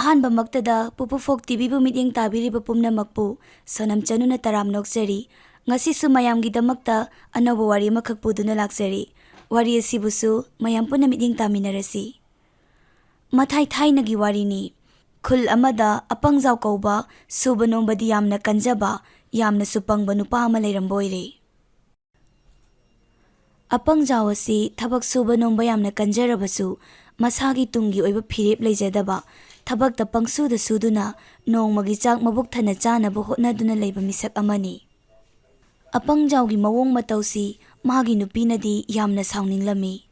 ꯑꯍꯥꯟꯕꯃꯛꯇꯗ ꯄꯨꯄꯨ ꯐꯣꯛ ꯇꯤꯚꯤꯕꯨ ꯃꯤꯠꯌꯦꯡ ꯇꯥꯕꯤꯔꯤꯕ ꯄꯨꯝꯅꯃꯛꯄꯨ ꯁꯣꯅꯝ ꯆꯅꯨꯅ ꯇꯔꯥꯝ ꯅꯣꯛꯆꯔꯤ. ꯉꯁꯤꯁꯨ ꯃꯌꯥꯝꯒꯤꯗꯃꯛꯇ ꯑꯅꯧꯕ ꯋꯥꯔꯤ ꯑꯃꯈꯛ ꯄꯨꯗꯨꯅ ꯂꯥꯛꯆꯔꯤ. ꯋꯥꯔꯤ ꯑꯁꯤꯕꯨꯁꯨ ꯃꯌꯥꯝ ꯄꯨꯟꯅ ꯃꯤꯠꯌꯦꯡ ꯇꯥꯃꯤꯟꯅꯔꯁꯤ. ꯃꯊꯥꯏ ꯊꯥꯏꯅꯒꯤ ꯋꯥꯔꯤꯅꯤ. ꯈꯨꯜ ꯑꯃꯗ ꯑꯄꯪꯖꯥꯎ ꯀꯧꯕ ꯁꯨꯕ ꯅꯣꯝꯕꯗꯤ ꯌꯥꯝꯅ ꯀꯟꯖꯕ, ꯌꯥꯝꯅꯁꯨ ꯄꯪꯕ ꯅꯨꯄꯥ ꯑꯃ ꯂꯩꯔꯝꯕ ꯑꯣꯏꯔꯦ. ꯑꯄꯪꯖꯥꯎ ꯑꯁꯤ ꯊꯕꯛ ꯁꯨꯕ ꯅꯣꯝꯕ ꯌꯥꯝꯅ ꯀꯟꯖꯔꯕꯁꯨ ꯃꯁꯥꯒꯤ ꯇꯨꯡꯒꯤ ꯑꯣꯏꯕ ꯐꯤꯔꯦꯞ ꯂꯩꯖꯗꯕ, ꯊꯕꯛꯇ ꯄꯪꯁꯨꯗ ꯁꯨꯗꯨꯅ ꯅꯣꯡꯃꯒꯤ ꯆꯥꯛ ꯃꯕꯨꯛ ꯊꯟꯅ ꯆꯥꯅꯕ ꯍꯣꯠꯅꯗꯨꯅ ꯂꯩꯕ ꯃꯤꯁꯛ ꯑꯃꯅꯤ. ꯑꯄꯪꯖꯥꯎꯒꯤ ꯃꯑꯣꯡ ꯃꯇꯧꯁꯤ ꯃꯥꯒꯤ ꯅꯨꯄꯤꯅꯗꯤ ꯌꯥꯝꯅ ꯁꯥꯎꯅꯤꯡꯂꯝꯃꯤ.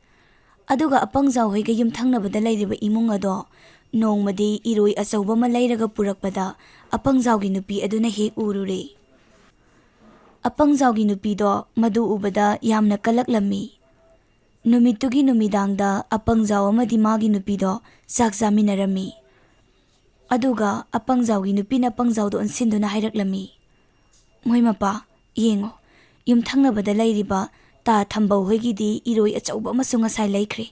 ꯑꯗꯨꯒ ꯑꯄꯪꯖꯥꯎ ꯍꯣꯏꯒ ꯌꯨꯝꯊꯪꯅꯕꯗ ꯂꯩꯔꯤꯕ ꯏꯃꯨꯡ ꯑꯗꯣ ꯅꯣꯡꯃꯗꯤ ꯏꯔꯣꯏ ꯑꯆꯧꯕ ꯑꯃ ꯂꯩꯔꯒ ꯄꯨꯔꯛꯄꯗ ꯑꯄꯪꯖꯥꯎꯒꯤ ꯅꯨꯄꯤ ꯑꯗꯨꯅ ꯍꯦꯛ ꯎꯔꯨꯔꯦ. ꯑꯄꯪꯖꯥꯎꯒꯤ ꯅꯨꯄꯤꯗꯣ ꯃꯗꯨ ꯎꯕꯗ ꯌꯥꯝꯅ ꯀꯜꯂꯛꯂꯝꯃꯤ. ꯅꯨꯃꯤꯠꯇꯨꯒꯤ ꯅꯨꯃꯤꯗꯥꯡꯗ ꯑꯄꯪꯖꯥꯎ ꯑꯃꯗꯤ ꯃꯥꯒꯤ ꯅꯨꯄꯤꯗꯣ ꯆꯥꯛ ꯆꯥꯃꯤꯟꯅꯔꯝꯃꯤ. ꯑꯗꯨꯒ ꯑꯄꯪꯖꯥꯎꯒꯤ ꯅꯨꯄꯤꯅ ꯑꯄꯪꯖꯥꯎꯗ ꯑꯣꯟꯁꯤꯟꯗꯨꯅ ꯍꯥꯏꯔꯛꯂꯝꯃꯤ, "ꯃꯣꯏ ꯃꯄꯥ, ꯌꯦꯡꯉꯣ, ꯌꯨꯝꯊꯪꯅꯕꯗ ꯂꯩꯔꯤꯕ ꯇꯥ ꯊꯝꯕꯧ ꯍꯣꯏꯒꯤꯗꯤ ꯏꯔꯣꯏ ꯑꯆꯧꯕ ꯑꯃꯁꯨ ꯉꯁꯥꯏ ꯂꯩꯈ꯭ꯔꯦ.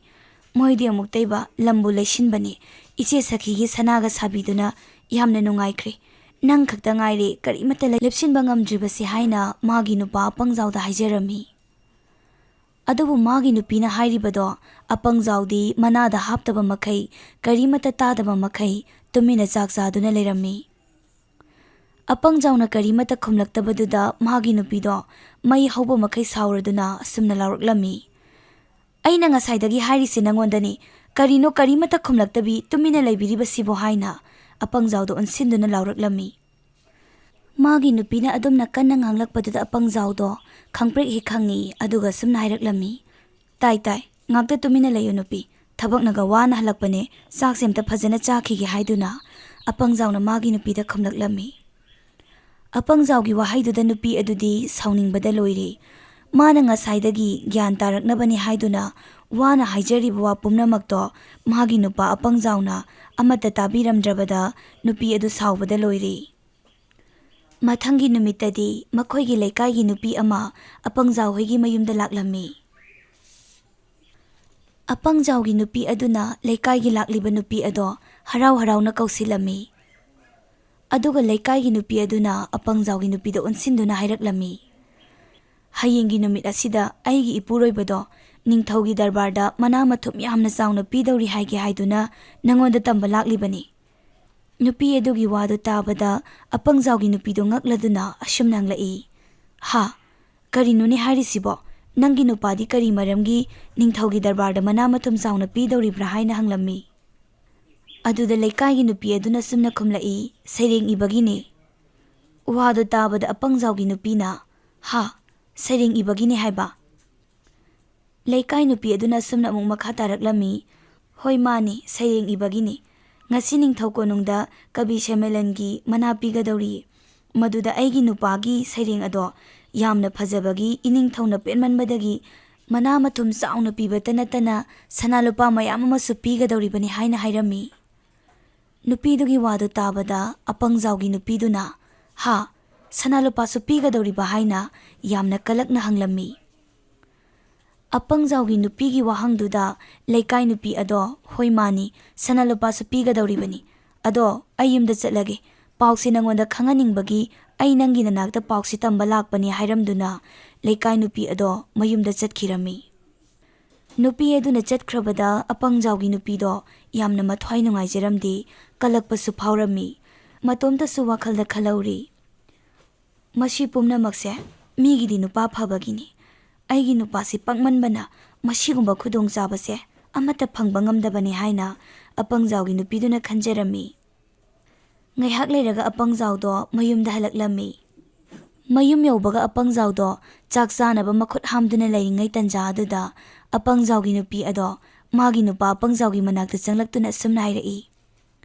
ꯃꯣꯏꯗꯤ ꯑꯃꯨꯛꯇꯩꯕ ꯂꯝꯕꯨ ꯂꯩꯁꯤꯟꯕꯅꯤ. ꯏꯆꯦ ꯁꯈꯤꯒꯤ ꯁꯅꯥꯒ ꯁꯥꯕꯤꯗꯨꯅ ꯌꯥꯝꯅ ꯅꯨꯡꯉꯥꯏꯈ꯭ꯔꯦ. ꯅꯪ ꯈꯛꯇ ꯉꯥꯏꯔꯦ ꯀꯔꯤꯃꯠꯇ ꯂꯦꯞꯁꯤꯟꯕ ꯉꯝꯗ꯭ꯔꯤꯕꯁꯤ" ꯍꯥꯏꯅ ꯃꯥꯒꯤ ꯅꯨꯄꯥ ꯑꯄꯪꯖꯥꯎꯗ ꯍꯥꯏꯖꯔꯝꯃꯤ. ꯑꯗꯨꯕꯨ ꯃꯥꯒꯤ ꯅꯨꯄꯤꯅ ꯍꯥꯏꯔꯤꯕꯗꯣ ꯑꯄꯪꯖꯥꯎꯗꯤ ꯃꯅꯥꯗ ꯍꯥꯞꯇꯕ ꯃꯈꯩ, ꯀꯔꯤꯃꯠꯇ ꯇꯥꯗꯕ ꯃꯈꯩ ꯇꯨꯃꯤꯟꯅ ꯆꯥꯛ ꯆꯥꯗꯨꯅ ꯂꯩꯔꯝꯃꯤ. ꯑꯄꯪꯖꯥꯎꯅ ꯀꯔꯤꯃꯠꯇ ꯈꯨꯝꯂꯛꯇꯕꯗꯨꯗ ꯃꯥꯒꯤ ꯅꯨꯄꯤꯗꯣ ꯃꯩ ꯍꯧꯕ ꯃꯈꯩ ꯁꯥꯎꯔꯗꯨꯅ ꯑꯁꯨꯝꯅ ꯂꯥꯎꯔꯛꯂꯝꯃꯤ, "ꯑꯩꯅ ꯉꯁꯥꯏꯗꯒꯤ ꯍꯥꯏꯔꯤꯁꯤ ꯅꯪꯉꯣꯟꯗꯅꯤ, ꯀꯔꯤꯅꯣ ꯀꯔꯤꯃꯠꯇ ꯈꯨꯝꯂꯛꯇꯕꯤ ꯇꯨꯃꯤꯟꯅ ꯂꯩꯕꯤꯔꯤꯕꯁꯤꯕꯣ" ꯍꯥꯏꯅ ꯑꯄꯪꯖꯥꯎꯗ ꯑꯣꯟꯁꯤꯟꯗꯨꯅ ꯂꯥꯎꯔꯛꯂꯝꯃꯤ. ꯃꯥꯒꯤ ꯅꯨꯄꯤꯅ ꯑꯗꯨꯝꯅ ꯀꯟꯅ ꯉꯥꯡꯂꯛꯄꯗꯨꯗ ꯑꯄꯪꯖꯥꯎꯗꯣ ꯈꯪꯄ꯭ꯔꯦꯛ ꯍꯦꯛ ꯈꯪꯉꯤ. ꯑꯗꯨꯒ ꯁꯨꯝꯅ ꯍꯥꯏꯔꯛꯂꯝꯃꯤ, "ꯇꯥꯏ ꯉꯥꯛꯇ ꯇꯨꯃꯤꯟꯅ ꯂꯩꯌꯨ ꯅꯨꯄꯤ, ꯊꯕꯛꯅꯒ ꯋꯥꯅ ꯍꯜꯂꯛꯄꯅꯦ, ꯆꯥꯛꯁꯦ ꯑꯝꯇ ꯐꯖꯅ ꯆꯥꯈꯤꯒꯦ" ꯍꯥꯏꯗꯨꯅ ꯑꯄꯪꯖꯥꯎꯅ ꯃꯥꯒꯤ ꯅꯨꯄꯤꯗ ꯈꯨꯝꯂꯛꯂꯝꯃꯤ. ꯑꯄꯪꯖꯥꯎꯒꯤ ꯋꯥꯍꯩꯗꯨꯗ ꯅꯨꯄꯤ ꯑꯗꯨꯗꯤ ꯁꯥꯎꯅꯤꯡꯕꯗ ꯂꯣꯏꯔꯦ. ꯃꯥꯅ ꯉꯁꯥꯏꯗꯒꯤ ꯒ꯭ꯌꯥꯟ ꯇꯥꯔꯛꯅꯕꯅꯤ ꯍꯥꯏꯗꯨꯅ ꯋꯥꯅ ꯍꯥꯏꯖꯔꯤꯕ ꯋꯥ ꯄꯨꯝꯅꯃꯛꯇꯣ ꯃꯥꯒꯤ ꯅꯨꯄꯥ ꯑꯄꯪꯖꯥꯎꯅ ꯑꯃꯠꯇ ꯇꯥꯕꯤꯔꯝꯗ꯭ꯔꯕꯗ ꯅꯨꯄꯤ ꯑꯗꯨ ꯁꯥꯎꯕꯗ ꯂꯣꯏꯔꯦ. ꯃꯊꯪꯒꯤ ꯅꯨꯃꯤꯠꯇꯗꯤ ꯃꯈꯣꯏꯒꯤ ꯂꯩꯀꯥꯏꯒꯤ ꯅꯨꯄꯤ ꯑꯃ ꯑꯄꯪꯖꯥꯎ ꯍꯣꯏꯒꯤ ꯃꯌꯨꯝꯗ ꯂꯥꯛꯂꯝꯃꯤ. ꯑꯄꯪꯖꯥꯎꯒꯤ ꯅꯨꯄꯤ ꯑꯗꯨꯅ ꯂꯩꯀꯥꯏꯒꯤ ꯂꯥꯛꯂꯤꯕ ꯅꯨꯄꯤ ꯑꯗꯣ ꯍꯔꯥꯎ ꯍꯔꯥꯎꯅ ꯀꯧꯁꯤꯜꯂꯝꯃꯤ. ꯑꯗꯨꯒ ꯂꯩꯀꯥꯏꯒꯤ ꯅꯨꯄꯤ ꯑꯗꯨꯅ ꯑꯄꯪꯖꯥꯎꯒꯤ ꯅꯨꯄꯤꯗ ꯑꯣꯟꯁꯤꯟꯗꯨꯅ ꯍꯥꯏꯔꯛꯂꯝꯃꯤ, "ꯍꯌꯦꯡꯒꯤ ꯅꯨꯃꯤꯠ ꯑꯁꯤꯗ ꯑꯩꯒꯤ ꯏꯄꯨꯔꯣꯏꯕꯗꯣ ꯅꯤꯡꯊꯧꯒꯤ ꯗꯔꯕꯥꯔꯗ ꯃꯅꯥ ꯃꯊꯨꯝ ꯌꯥꯝꯅ ꯆꯥꯎꯅ ꯄꯤꯗꯧꯔꯤ ꯍꯥꯏꯒꯦ ꯍꯥꯏꯗꯨꯅ ꯅꯪꯉꯣꯟꯗ ꯇꯝꯕ ꯂꯥꯛꯂꯤꯕꯅꯤ." ꯅꯨꯄꯤ ꯑꯗꯨꯒꯤ ꯋꯥꯗꯨ ꯇꯥꯕꯗ ꯑꯄꯪꯖꯥꯎꯒꯤ ꯅꯨꯄꯤꯗꯣ ꯉꯛꯂꯗꯨꯅ ꯑꯁꯨꯝꯅ ꯍꯪꯂꯛꯏ, "ꯍꯥ, ꯀꯔꯤꯅꯣꯅꯦ ꯍꯥꯏꯔꯤꯁꯤꯕꯣ? ꯅꯪꯒꯤ ꯅꯨꯄꯥꯗꯤ ꯀꯔꯤ ꯃꯔꯝꯒꯤ ꯅꯤꯡꯊꯧꯒꯤ ꯗꯔꯕꯥꯔꯗ ꯃꯅꯥ ꯃꯊꯨꯝ ꯆꯥꯎꯅ ꯄꯤꯗꯧꯔꯤꯕ꯭ꯔꯥ?" ꯍꯥꯏꯅ ꯍꯪꯂꯝꯃꯤ. ꯑꯗꯨꯗ ꯂꯩꯀꯥꯏꯒꯤ ꯅꯨꯄꯤ ꯑꯗꯨꯅ ꯁꯨꯝꯅ ꯈꯨꯝꯂꯛꯏ, "ꯁꯩꯔꯦꯡ ꯏꯕꯒꯤꯅꯦ." ꯋꯥꯗꯨ ꯇꯥꯕꯗ ꯑꯄꯪꯖꯥꯎꯒꯤ ꯅꯨꯄꯤꯅ, "ꯍꯥ, ꯁꯩꯔꯦꯡ ꯏꯕꯒꯤꯅꯦ ꯍꯥꯏꯕ?" ꯂꯩꯀꯥꯏ ꯅꯨꯄꯤ ꯑꯗꯨꯅ ꯁꯨꯝꯅ ꯑꯃꯨꯛ ꯃꯈꯥ ꯇꯥꯔꯛꯂꯝꯃꯤ, "ꯍꯣꯏ ꯃꯥꯅꯤ, ꯁꯩꯔꯦꯡ ꯏꯕꯒꯤꯅꯤ. ꯉꯁꯤ ꯅꯤꯡꯊꯧ ꯀꯣꯅꯨꯡꯗ ꯀꯕꯤ ꯁꯦꯃꯦꯂꯟꯒꯤ ꯃꯅꯥ ꯄꯤꯒꯗꯧꯔꯤ. ꯃꯗꯨꯗ ꯑꯩꯒꯤ ꯅꯨꯄꯥꯒꯤ ꯁꯩꯔꯦꯡ ꯑꯗꯣ ꯌꯥꯝꯅ ꯐꯖꯕꯒꯤ ꯏꯅꯤꯡꯊꯧꯅ ꯄꯦꯟꯃꯟꯕꯗꯒꯤ ꯃꯅꯥ ꯃꯊꯨꯝ ꯆꯥꯎꯅ ꯄꯤꯕꯇ ꯅꯠꯇꯅ ꯁꯅꯥ ꯂꯨꯄꯥ ꯃꯌꯥꯝ ꯑꯃꯁꯨ ꯄꯤꯒꯗꯧꯔꯤꯕꯅꯤ" ꯍꯥꯏꯅ ꯍꯥꯏꯔꯝꯃꯤ. ꯅꯨꯄꯤꯗꯨꯒꯤ ꯋꯥꯗꯨ ꯇꯥꯕꯗ ꯑꯄꯪꯖꯥꯎꯒꯤ ꯅꯨꯄꯤꯗꯨꯅ, "ꯍꯥ, ꯁꯅꯥ ꯂꯨꯄꯥꯁꯨ ꯄꯤꯒꯗꯧꯔꯤꯕ?" ꯍꯥꯏꯅ ꯌꯥꯝꯅ ꯀꯜꯂꯛꯅ ꯍꯪꯂꯝꯃꯤ. ꯑꯄꯪꯖꯥꯎꯒꯤ ꯅꯨꯄꯤꯒꯤ ꯋꯥꯍꯪꯗꯨꯗ ꯂꯩꯀꯥꯏ ꯅꯨꯄꯤ ꯑꯗꯣ, "ꯍꯣꯏ ꯃꯥꯅꯤ, ꯁꯅꯥ ꯂꯨꯄꯥꯁꯨ ꯄꯤꯒꯗꯧꯔꯤꯕꯅꯤ. ꯑꯗꯣ ꯑꯩ ꯌꯨꯝꯗ ꯆꯠꯂꯒꯦ. ꯄꯥꯎꯁꯤ ꯅꯪꯉꯣꯟꯗ ꯈꯪꯍꯟꯅꯤꯡꯕꯒꯤ ꯑꯩ ꯅꯪꯒꯤ ꯅꯅꯥꯛꯇ ꯄꯥꯎꯁꯤ ꯇꯝꯕ ꯂꯥꯛꯄꯅꯤ" ꯍꯥꯏꯔꯝꯗꯨꯅ ꯂꯩꯀꯥꯏ ꯅꯨꯄꯤ ꯑꯗꯣ ꯃꯌꯨꯝꯗ ꯆꯠꯈꯤꯔꯝꯃꯤ. ꯅꯨꯄꯤ ꯑꯗꯨꯅ ꯆꯠꯈ꯭ꯔꯕꯗ ꯑꯄꯪꯖꯥꯎꯒꯤ ꯅꯨꯄꯤꯗꯣ ꯌꯥꯝꯅ ꯃꯊ꯭ꯋꯥꯏ ꯅꯨꯡꯉꯥꯏꯖꯔꯝꯗꯦ, ꯀꯜꯂꯛꯄꯁꯨ ꯐꯥꯎꯔꯝꯃꯤ. ꯃꯇꯣꯝꯇꯁꯨ ꯋꯥꯈꯜꯗ ꯈꯜꯍꯧꯔꯤ, "ꯃꯁꯤ ꯄꯨꯝꯅꯃꯛꯁꯦ ꯃꯤꯒꯤꯗꯤ ꯅꯨꯄꯥ ꯐꯕꯒꯤꯅꯤ. ꯑꯩꯒꯤ ꯅꯨꯄꯥꯁꯤ ꯄꯪꯃꯟꯕꯅ ꯃꯁꯤꯒꯨꯝꯕ ꯈꯨꯗꯣꯡꯆꯥꯕꯁꯦ ꯑꯃꯠꯇ ꯐꯪꯕ ꯉꯝꯗꯕꯅꯤ" ꯍꯥꯏꯅ ꯑꯄꯪꯖꯥꯎꯒꯤ ꯅꯨꯄꯤꯗꯨꯅ ꯈꯟꯖꯔꯝꯃꯤ. ꯉꯥꯏꯍꯥꯛ ꯂꯩꯔꯒ ꯑꯄꯪꯖꯥꯎꯗꯣ ꯃꯌꯨꯝꯗ ꯍꯜꯂꯛꯂꯝꯃꯤ. ꯃꯌꯨꯝ ꯌꯧꯕꯒ ꯑꯄꯪꯖꯥꯎꯗꯣ ꯆꯥꯛ ꯆꯥꯅꯕ ꯃꯈꯨꯠ ꯍꯥꯝꯗꯨꯅ ꯂꯩꯔꯤꯉꯩ ꯇꯟꯖꯥ ꯑꯗꯨꯗ ꯑꯄꯪꯖꯥꯎꯒꯤ ꯅꯨꯄꯤ ꯑꯗꯣ ꯃꯥꯒꯤ ꯅꯨꯄꯥ ꯑꯄꯪꯖꯥꯎꯒꯤ ꯃꯅꯥꯛꯇ ꯆꯪꯂꯛꯇꯨꯅ ꯑꯁꯨꯝꯅ ꯍꯥꯏꯔꯛꯏ,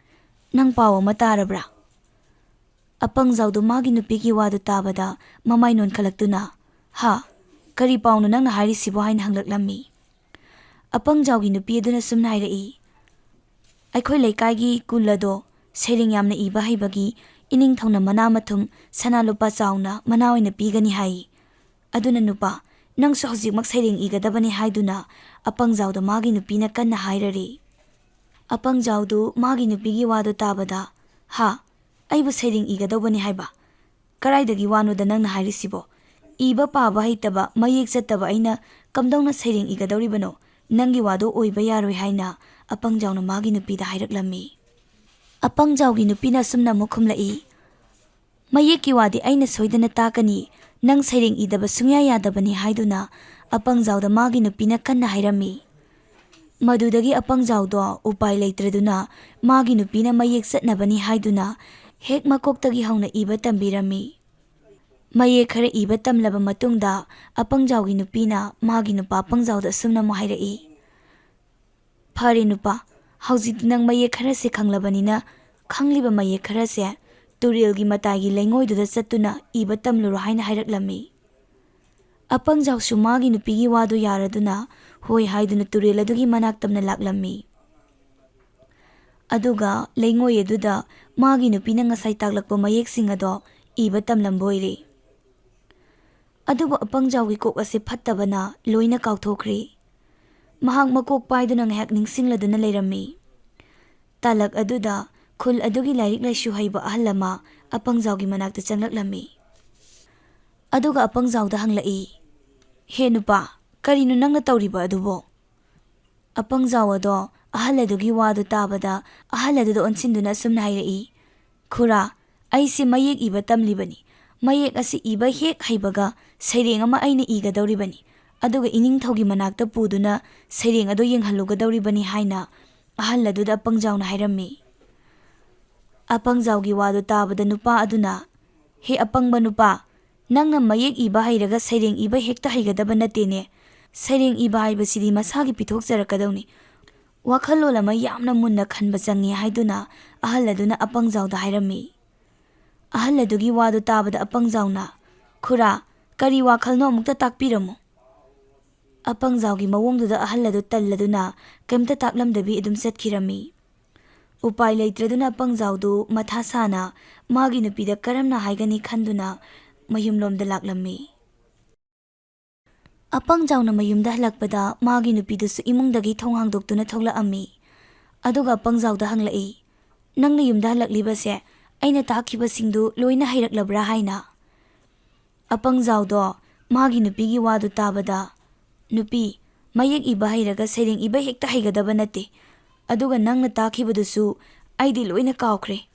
"ꯅꯪ ꯄꯥꯎ ꯑꯃ ꯇꯥꯔꯕ꯭ꯔꯥ?" ꯑꯄꯪꯖꯥꯎꯗꯣ ꯃꯥꯒꯤ ꯅꯨꯄꯤꯒꯤ ꯋꯥꯗꯨ ꯇꯥꯕꯗ ꯃꯃꯥꯏ ꯅꯣꯟꯈꯠꯂꯛꯇꯨꯅ, "ꯍꯥ, ꯀꯔꯤ ꯄꯥꯎꯅꯣ ꯅꯪꯅ ꯍꯥꯏꯔꯤꯁꯤꯕꯣ?" ꯍꯥꯏꯅ ꯍꯪꯂꯛꯂꯝꯃꯤ. ꯑꯄꯪꯖꯥꯎꯒꯤ ꯅꯨꯄꯤ ꯑꯗꯨꯅ ꯁꯨꯝꯅ ꯍꯥꯏꯔꯛꯏ, "ꯑꯩꯈꯣꯏ ꯂꯩꯀꯥꯏꯒꯤ ꯀꯨꯜ ꯑꯗꯣ ꯁꯩꯔꯦꯡ ꯌꯥꯝꯅ ꯏꯕ ꯍꯩꯕꯒꯤ ꯏꯅꯤꯡꯊꯧꯅ ꯃꯅꯥ ꯃꯊꯨꯝ ꯁꯅꯥ ꯂꯨꯄꯥ ꯆꯥꯎꯅ ꯃꯅꯥ ꯑꯣꯏꯅ ꯄꯤꯒꯅꯤ ꯍꯥꯏ. ꯑꯗꯨꯅ ꯅꯨꯄꯥ, ꯅꯪꯁꯨ ꯍꯧꯖꯤꯛꯃꯛ ꯁꯩꯔꯦꯡ ꯏꯒꯗꯕꯅꯤ" ꯍꯥꯏꯗꯨꯅ ꯑꯄꯪꯖꯥꯎꯗ ꯃꯥꯒꯤ ꯅꯨꯄꯤꯅ ꯀꯟꯅ ꯍꯥꯏꯔꯔꯦ. ꯑꯄꯪꯖꯥꯎꯗꯨ ꯃꯥꯒꯤ ꯅꯨꯄꯤꯒꯤ ꯋꯥꯗꯨ ꯇꯥꯕꯗ, "ꯍꯥ, ꯑꯩꯕꯨ ꯁꯩꯔꯦꯡ ꯏꯒꯗꯧꯕꯅꯤ ꯍꯥꯏꯕ? ꯀꯔꯥꯏꯗꯒꯤ ꯋꯥꯅꯣꯗ ꯅꯪꯅ ꯍꯥꯏꯔꯤꯁꯤꯕꯣ? ꯏꯕ ꯄꯥꯕ ꯍꯩꯇꯕ ꯃꯌꯦꯛ ꯆꯠꯇꯕ ꯑꯩꯅ ꯀꯝꯗꯧꯅ ꯁꯩꯔꯦꯡ ꯏꯒꯗꯧꯔꯤꯕꯅꯣ? ꯅꯪꯒꯤ ꯋꯥꯗꯨ ꯑꯣꯏꯕ ꯌꯥꯔꯣꯏ" ꯍꯥꯏꯅ ꯑꯄꯪꯖꯥꯎꯅ ꯃꯥꯒꯤ ꯅꯨꯄꯤꯗ ꯍꯥꯏꯔꯛꯂꯝꯃꯤ꯫ ꯑꯄꯪꯖꯥꯎꯒꯤ ꯅꯨꯄꯤꯅ ꯑꯁꯨꯝꯅ ꯑꯃꯨꯛ ꯈꯨꯝꯂꯛꯏ, "ꯃꯌꯦꯛꯀꯤ ꯋꯥꯗꯤ ꯑꯩꯅ ꯁꯣꯏꯗꯅ ꯇꯥꯛꯀꯅꯤ, ꯅꯪ ꯁꯩꯔꯦꯡ ꯏꯗꯕ ꯁꯨꯡꯌꯥ ꯌꯥꯗꯕꯅꯤ" ꯍꯥꯏꯗꯨꯅ ꯑꯄꯪꯖꯥꯎꯗ ꯃꯥꯒꯤ ꯅꯨꯄꯤꯅ ꯀꯟꯅ ꯍꯥꯏꯔꯝꯃꯤ꯫ ꯃꯗꯨꯗꯒꯤ ꯑꯄꯪꯖꯥꯎꯗꯣ ꯎꯄꯥꯏ ꯂꯩꯇ꯭ꯔꯗꯨꯅ ꯃꯥꯒꯤ ꯅꯨꯄꯤꯅ ꯃꯌꯦꯛ ꯆꯠꯅꯕꯅꯤ ꯍꯥꯏꯗꯨꯅ ꯍꯦꯛ ꯃꯀꯣꯛꯇꯒꯤ ꯍꯧꯅ ꯏꯕ ꯇꯝꯕꯤꯔꯝꯃꯤ꯫ ꯃꯌꯦꯛ ꯈꯔ ꯏꯕ ꯇꯝꯂꯕ ꯃꯇꯨꯡꯗ ꯑꯄꯪꯖꯥꯎꯒꯤ ꯅꯨꯄꯤꯅ ꯃꯥꯒꯤ ꯅꯨꯄꯥ ꯑꯄꯪꯖꯥꯎꯗ ꯑꯁꯨꯝꯅ ꯑꯃꯨꯛ ꯍꯥꯏꯔꯛꯏ, "ꯐꯔꯦ ꯅꯨꯄꯥ, ꯍꯧꯖꯤꯛꯇꯤ ꯅꯪ ꯃꯌꯦꯛ ꯈꯔꯁꯦ ꯈꯪꯂꯕꯅꯤꯅ ꯈꯪꯂꯤꯕ ꯃꯌꯦꯛ ꯈꯔꯁꯦ ꯇꯨꯔꯦꯜꯒꯤ ꯃꯇꯥꯏꯒꯤ ꯂꯩꯉꯣꯏꯗꯨꯗ ꯆꯠꯇꯨꯅ ꯏꯕ ꯇꯝꯂꯨꯔꯣ" ꯍꯥꯏꯅ ꯍꯥꯏꯔꯛꯂꯝꯃꯤ꯫ ꯑꯄꯪꯖꯥꯎꯁꯨ ꯃꯥꯒꯤ ꯅꯨꯄꯤꯒꯤ ꯋꯥꯗꯨ ꯌꯥꯔꯗꯨꯅ ꯍꯣꯏ ꯍꯥꯏꯗꯨꯅ ꯇꯨꯔꯦꯜ ꯑꯗꯨꯒꯤ ꯃꯅꯥꯛ ꯇꯝꯅ ꯂꯥꯛꯂꯝꯃꯤ꯫ ꯑꯗꯨꯒ ꯂꯩꯉꯣꯏ ꯑꯗꯨꯗ ꯃꯥꯒꯤ ꯅꯨꯄꯤꯅ ꯉꯁꯥꯏ ꯇꯥꯛꯂꯛꯄ ꯃꯌꯦꯛꯁꯤꯡ ꯑꯗꯣ ꯏꯕ ꯇꯝꯂꯝꯕ ꯑꯣꯏꯔꯦ꯫ ꯑꯗꯨꯕꯨ ꯑꯄꯪꯖꯥꯎꯒꯤ ꯀꯣꯛ ꯑꯁꯤ ꯐꯠꯇꯕꯅ ꯂꯣꯏꯅ ꯀꯥꯎꯊꯣꯛꯈ꯭ꯔꯦ꯫ ꯃꯍꯥꯛ ꯃꯀꯣꯛ ꯄꯥꯏꯗꯨꯅ ꯉꯥꯏꯍꯥꯛ ꯅꯤꯡꯁꯤꯡꯂꯗꯨꯅ ꯂꯩꯔꯝꯃꯤ꯫ ꯇꯥꯂꯛ ꯑꯗꯨꯗ ꯈꯨꯜ ꯑꯗꯨꯒꯤ ꯂꯥꯏꯔꯤꯛ ꯂꯥꯏꯁꯨ ꯍꯩꯕ ꯑꯍꯜ ꯑꯃ ꯑꯄꯪꯖꯥꯎꯒꯤ ꯃꯅꯥꯛꯇ ꯆꯪꯂꯛꯂꯝꯃꯤ꯫ ꯑꯗꯨꯒ ꯑꯄꯪꯖꯥꯎꯗ ꯍꯪꯂꯛꯏ, "ꯍꯦ ꯅꯨꯄꯥ, ꯀꯔꯤꯅꯣ ꯅꯪꯅ ꯇꯧꯔꯤꯕ ꯑꯗꯨꯕꯣ?" ꯑꯄꯪꯖꯥꯎ ꯑꯗꯣ ꯑꯍꯜ ꯑꯗꯨꯒꯤ ꯋꯥꯗꯨ ꯇꯥꯕꯗ ꯑꯍꯜ ꯑꯗꯨꯗ ꯑꯣꯟꯁꯤꯟꯗꯨꯅ ꯑꯁꯨꯝꯅ ꯍꯥꯏꯔꯛꯏ, "ꯈꯨꯔꯥ, ꯑꯩꯁꯦ ꯃꯌꯦꯛ ꯏꯕ ꯇꯝꯂꯤꯕꯅꯤ꯫ ꯃꯌꯦꯛ ꯑꯁꯤ ꯏꯕ ꯍꯦꯛ ꯍꯩꯕꯒ ꯁꯩꯔꯦꯡ ꯑꯃ ꯑꯩꯅ ꯏꯒꯗꯧꯔꯤꯕꯅꯤ, ꯑꯗꯨꯒ ꯏꯅꯤꯡꯊꯧꯒꯤ ꯃꯅꯥꯛꯇ ꯄꯨꯗꯨꯅ ꯁꯩꯔꯦꯡ ꯑꯗꯨ ꯌꯦꯡꯍꯜꯂꯨꯒꯗꯧꯔꯤꯕꯅꯤ" ꯍꯥꯏꯅ ꯑꯍꯜ ꯑꯗꯨꯗ ꯑꯄꯪꯖꯥꯎꯅ ꯍꯥꯏꯔꯝꯃꯤ꯫ ꯑꯄꯪꯖꯥꯎꯒꯤ ꯋꯥꯗꯨ ꯇꯥꯕꯗ ꯅꯨꯄꯥ ꯑꯗꯨꯅ, "ꯍꯦ ꯑꯄꯪꯕ ꯅꯨꯄꯥ, ꯅꯪꯅ ꯃꯌꯦꯛ ꯏꯕ ꯍꯩꯔꯒ ꯁꯩꯔꯦꯡ ꯏꯕ ꯍꯦꯛꯇ ꯍꯩꯒꯗꯕ ꯅꯠꯇꯦꯅꯦ꯫ ꯁꯩꯔꯦꯡ ꯏꯕ ꯍꯥꯏꯕꯁꯤꯗꯤ ꯃꯁꯥꯒꯤ ꯄꯤꯊꯣꯛꯆꯔꯛꯀꯗꯧꯅꯤ, ꯋꯥꯈꯜꯂꯣꯟ ꯑꯃ ꯌꯥꯝꯅ ꯃꯨꯟꯅ ꯈꯟꯕ ꯆꯪꯏ" ꯍꯥꯏꯗꯨꯅ ꯑꯍꯜ ꯑꯗꯨꯅ ꯑꯄꯪꯖꯥꯎꯗ ꯍꯥꯏꯔꯝꯃꯤ꯫ ꯑꯍꯜ ꯑꯗꯨꯒꯤ ꯋꯥꯗꯨ ꯇꯥꯕꯗ ꯑꯄꯪꯖꯥꯎꯅ, "ꯈꯨꯔꯥ, ꯀꯔꯤ ꯋꯥꯈꯜꯅꯣ ꯑꯃꯨꯛꯇ ꯇꯥꯛꯄꯤꯔꯝꯃꯨ." ꯑꯄꯪꯖꯥꯎꯒꯤ ꯃꯑꯣꯡꯗꯨꯗ ꯑꯍꯜ ꯑꯗꯨ ꯇꯜꯂꯗꯨꯅ ꯀꯩꯝꯇ ꯇꯥꯛꯂꯝꯗꯕꯤ ꯑꯗꯨꯝ ꯆꯠꯈꯤꯔꯝꯃꯤ꯫ ꯎꯄꯥꯏ ꯂꯩꯇ꯭ꯔꯗꯨꯅ ꯑꯄꯪꯖꯥꯎꯗꯨ ꯃꯊꯥ ꯁꯥꯅ ꯃꯥꯒꯤ ꯅꯨꯄꯤꯗ ꯀꯔꯝꯅ ꯍꯥꯏꯒꯅꯤ ꯈꯟꯗꯨꯅ ꯃꯌꯨꯝꯂꯣꯝꯗ ꯂꯥꯛꯂꯝꯃꯤ꯫ ꯑꯄꯪꯖꯥꯎꯅ ꯃꯌꯨꯝꯗ ꯍꯜꯂꯛꯄꯗ ꯃꯥꯒꯤ ꯅꯨꯄꯤꯗꯨꯁꯨ ꯏꯃꯨꯡꯗꯒꯤ ꯊꯣꯡ ꯍꯥꯡꯗꯣꯛꯇꯨꯅ ꯊꯣꯛꯂꯛꯑꯝꯃꯤ꯫ ꯑꯗꯨꯒ ꯑꯄꯪꯖꯥꯎꯗ ꯍꯪꯂꯛꯏ, "ꯅꯪꯅ ꯌꯨꯝꯗ ꯍꯜꯂꯛꯂꯤꯕꯁꯦ ꯑꯩꯅ ꯇꯥꯛꯈꯤꯕꯁꯤꯡꯗꯨ ꯂꯣꯏꯅ ꯍꯩꯔꯛꯂꯕ꯭ꯔꯥ" ꯍꯥꯏꯅ꯫ ꯑꯄꯪꯖꯥꯎꯗꯣ ꯃꯥꯒꯤ ꯅꯨꯄꯤꯒꯤ ꯋꯥꯗꯨ ꯇꯥꯕꯗ, "ꯅꯨꯄꯤ, ꯃꯌꯦꯛ ꯏꯕ ꯍꯩꯔꯒ ꯁꯩꯔꯦꯡ 이ba ꯍꯦꯛꯇ ꯍꯩꯒꯗꯕ ꯅꯠꯇꯦ, ꯑꯗꯨꯒ ꯅꯪꯅ ꯇꯥꯛꯈꯤꯕꯗꯨꯁꯨ ꯑꯩꯗꯤ ꯂꯣꯏꯅ ꯀꯥꯎꯈ꯭ꯔꯦ."